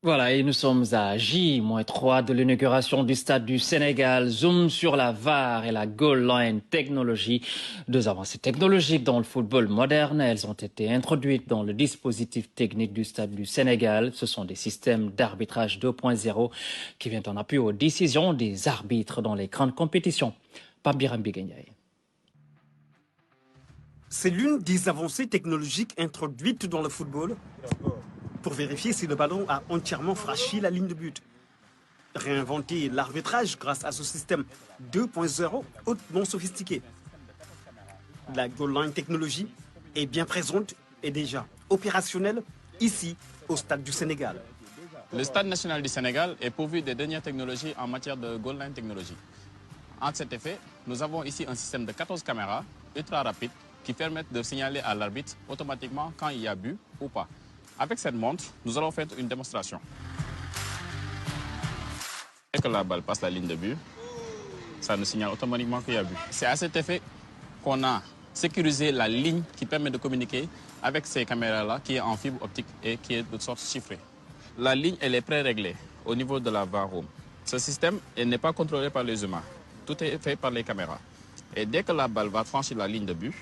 Voilà, et nous sommes à J-3 de l'inauguration du stade du Sénégal. Zoom sur la VAR et la goal line technologie. Deux avancées technologiques dans le football moderne. Elles ont été introduites dans le dispositif technique du stade du Sénégal. Ce sont des systèmes d'arbitrage 2.0 qui viennent en appui aux décisions des arbitres dans les grandes compétitions. Pape Biram Biguenyaye. C'est l'une des avancées technologiques introduites dans le football pour vérifier si le ballon a entièrement franchi la ligne de but. Réinventer l'arbitrage grâce à ce système 2.0 hautement sophistiqué. La goal line technologie est bien présente et déjà opérationnelle ici au stade du Sénégal. Le stade national du Sénégal est pourvu des dernières technologies en matière de goal line technologie. En cet effet, nous avons ici un système de 14 caméras ultra rapides qui permettent de signaler à l'arbitre automatiquement quand il y a but ou pas. Avec cette montre, nous allons faire une démonstration. Dès que la balle passe la ligne de but, ça nous signale automatiquement qu'il y a but. C'est à cet effet qu'on a sécurisé la ligne qui permet de communiquer avec ces caméras-là qui est en fibre optique et qui est de sorte chiffrée. La ligne, elle est pré-réglée au niveau de la VAR Room. Ce système n'est pas contrôlé par les humains. Tout est fait par les caméras. Et dès que la balle va franchir la ligne de but,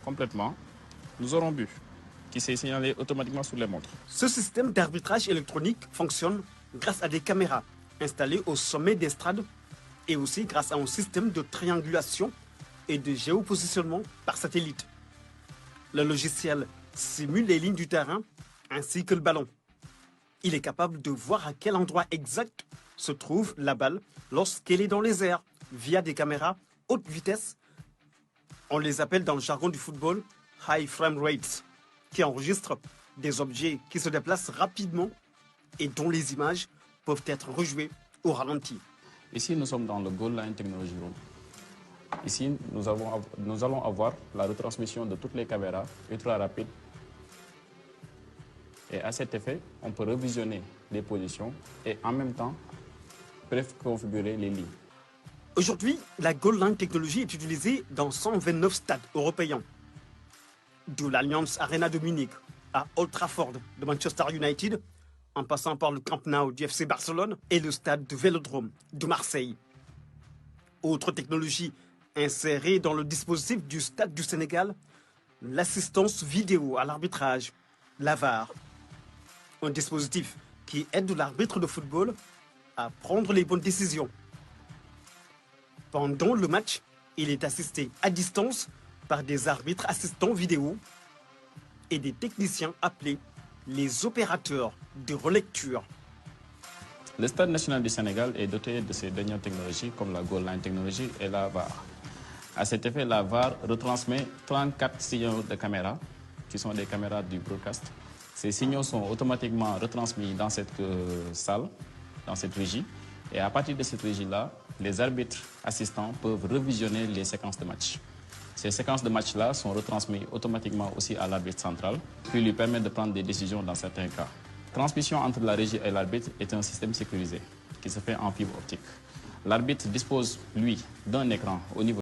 complètement, nous aurons but, qui s'est signalé automatiquement sur les montres. Ce système d'arbitrage électronique fonctionne grâce à des caméras installées au sommet des stades et aussi grâce à un système de triangulation et de géopositionnement par satellite. Le logiciel simule les lignes du terrain ainsi que le ballon. Il est capable de voir à quel endroit exact se trouve la balle lorsqu'elle est dans les airs via des caméras haute vitesse. On les appelle dans le jargon du football high frame rates, qui enregistrent des objets qui se déplacent rapidement et dont les images peuvent être rejouées au ralenti. Ici, nous sommes dans le Goal Line Technology Room. Ici, nous allons avoir la retransmission de toutes les caméras ultra rapides. Et à cet effet, on peut revisionner les positions et en même temps préconfigurer les lignes. Aujourd'hui, la Goal Line Technology est utilisée dans 129 stades européens. De l'Allianz Arena de Munich à Old Trafford de Manchester United, en passant par le Camp Nou du FC Barcelone et le stade de Vélodrome de Marseille. Autre technologie insérée dans le dispositif du stade du Sénégal, l'assistance vidéo à l'arbitrage, la VAR. Un dispositif qui aide l'arbitre de football à prendre les bonnes décisions. Pendant le match, il est assisté à distance par des arbitres assistants vidéo et des techniciens appelés les opérateurs de relecture. Le Stade national du Sénégal est doté de ces dernières technologies comme la Goal Line Technology et la VAR. À cet effet, la VAR retransmet 34 signaux de caméra, qui sont des caméras du broadcast. Ces signaux sont automatiquement retransmis dans cette salle, dans cette régie. Et à partir de cette régie-là, les arbitres assistants peuvent revisionner les séquences de match. Ces séquences de match-là sont retransmises automatiquement aussi à l'arbitre central, puis lui permettent de prendre des décisions dans certains cas. Transmission entre la régie et l'arbitre est un système sécurisé qui se fait en fibre optique. L'arbitre dispose, lui, d'un écran au niveau